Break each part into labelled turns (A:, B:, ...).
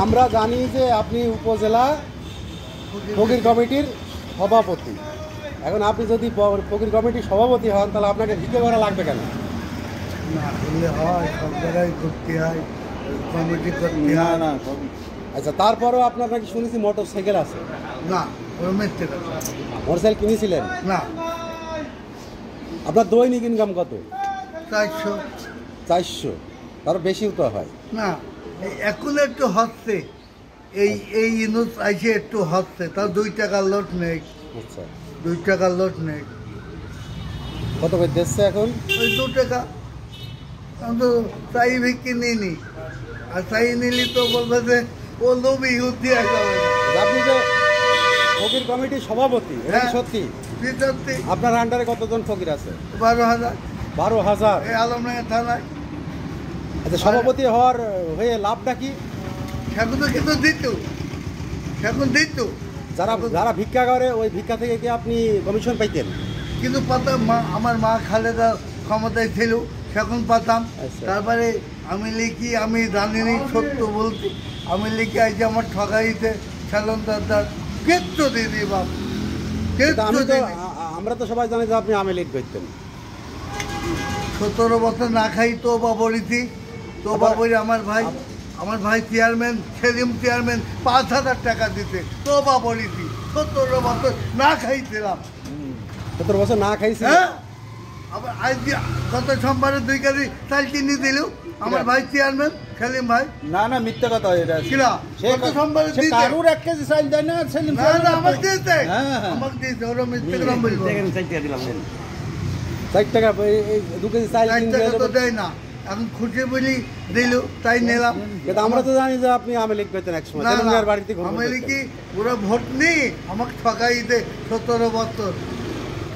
A: আমরা জানি যে আপনি উপজেলা ফকির কমিটির সভাপতি। এখন আপনি যদি ফকির কমিটির সভাপতি হন তাহলে আপনাকে ভিক্ষে করা লাগবে কেন?
B: না করলে হয়, সব জায়গায় করতে হয়, কমিটি করতে হয়।
A: না আচ্ছা, তারপরেও আপনার নাকি শুনেছি মোটর সাইকেল আছে?
B: না, ওর মিথ্যে কথা।
A: মোটর সাইকেল কিনেছিলেন?
B: না।
A: আপনার দৈনিক ইনকাম কত?
B: 400।
A: 400? তারও বেশিও তো হয়
B: না, এখন একটু হচ্ছে, এই ইউনুস আইসে একটু হচ্ছে, তার 2 টাকার লোট নেই।
A: আচ্ছা,
B: 2 টাকার লোট নেই।
A: কত করে দিচ্ছে এখন?
B: ওই 2 টাকা। আমি তো চাই ভিক্ষি নিইনি, আর চাই নিলি তো বলবে যে ও লোভি হুতি আসবে।
A: আপনি যে ফকির কমিটির সভাপতি, এটা কি সত্যি?
B: সত্যি।
A: আপনার আন্ডারে কতজন ফকির আছে?
B: 12,000।
A: 12,000?
B: এই আলমডাঙ্গা থানায়।
A: আচ্ছা, সভাপতি হওয়ার হয়ে লাভটা কি?
B: সেখন তো কিন্তু দিত।
A: যারা ভিক্ষা করে ওই ভিক্ষা থেকে কি আপনি কমিশন পাইতেন?
B: কিন্তু পাতাম, আমার মা খালেদা ক্ষমতায় ছিল, সেখন পাতাম। তারপরে আমি লিখি, আমি জানিনি সত্য বলছি, আমি লিখি আজ আমার ঠগাইতে খেলন দাদার কিচ্ছু দিদি বাপ।
A: আমরা তো সবাই জানি যে আপনি আওয়ামী লীগ করতেন।
B: 17 বছর না খাই তো বাবরিতি, তো বাবরি আমার ভাই চেয়ারম্যান, সেলিম চেয়ারম্যান 5,000 টাকা দিতে, তো বাবরিতি 17 বছর না খাইছিলাম।
A: 17 বছর না খাইছি?
B: হ্যাঁ, আবার আজ গত সোমবারে 2 কেজি চাল কিনে দিল আমার ভাই চেয়ারম্যান সেলিম ভাই।
C: না মিথ্যা কথা এটা
B: কিনা গত সোমবারে দিতে
C: কারুর 1 কেজি চাল দেয় না সেলিম
B: না, আমাকে দিতে, আমাকে দিতে, ওরা মিথ্যা কথা বলবো।
A: 4 টাকা 2 কেজি চাল
B: তো দেয় না, এখন খুশি বলি দিল, তাই নিলাম।
A: কিন্তু আমরা তো জানি যে আপনি আওয়ামী লীগ করতেন এক সময়, বাড়িতে
B: আমি কি ওরা ভোট নেই আমাকে ঠকাইতে 17 বছর।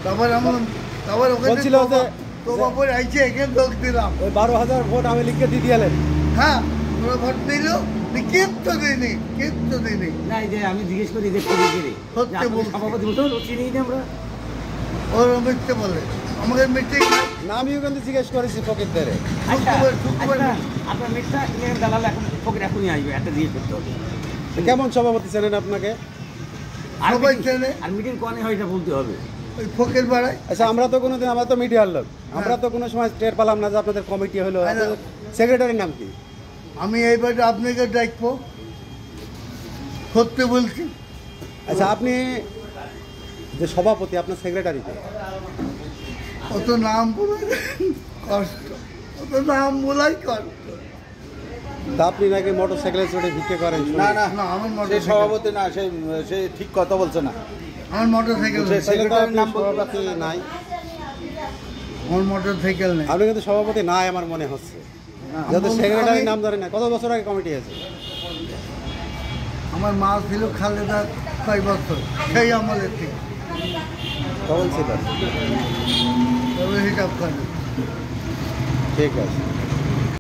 B: তারপর ওখানে
A: বলছিল যে
B: তো বাবর আইছে, এখানে যোগ দিলাম।
A: ওই 12,000 ভোট আওয়ামী লীগকে দিয়ে দিলেন?
B: হ্যাঁ, ওরা ভোট দিল, কিচ্ছু দিনি।
D: না, এই যে আমি জিজ্ঞেস করি যে
B: সত্যি বলছি,
D: সভাপতি বলতে চিনি না আমরা।
B: ওরা মিথ্যে বলে, আমাকে মিটিং
A: না, আমিও কিন্তু জিজ্ঞেস করেছি ফকিরদের।
D: আপনার মিথ্যা দালাল এখন ফকির এখনই আসবে, একটা জিজ্ঞেস করতে হবে।
A: কেমন সভাপতি চেনেন আপনাকে?
B: সবাই চেনে।
D: আর মিটিং কনে হয় এটা বলতে হবে।
B: ওই ফকির বাড়ায়।
A: আচ্ছা, আমরা তো মিডিয়ার লোক, আমরা তো কোনো সময় টের পেলাম না যে আপনাদের কমিটি হলো। সেক্রেটারির নাম কি?
B: আমি এইবারে আপনাকে ডাকবো, সত্যি বলছি।
A: আচ্ছা, আপনি যে সভাপতি, আপনার সেক্রেটারি
B: অত নাম বলাই কষ্ট,
A: তা আপনি নাকি মোটর সাইকেলে চড়ে ভিক্ষে করেন?
C: না আমার মোটর সভাপতি না, সে ঠিক কথা বলছে না।
B: আমার মোটর সাইকেল
A: নাম সভাপতি নাই,
B: আমার মোটর সাইকেল নেই।
A: আপনি কিন্তু সভাপতি নাই আমার মনে হচ্ছে, যাতে সেক্রেটারির নাম ধরে না। কত বছর আগে কমিটি আছে?
B: আমার মা ছিল খালেদা 6 বছর, সেই আমলের থেকে।
A: কখন ছিল?
B: হিসাব করে।
A: ঠিক আছে।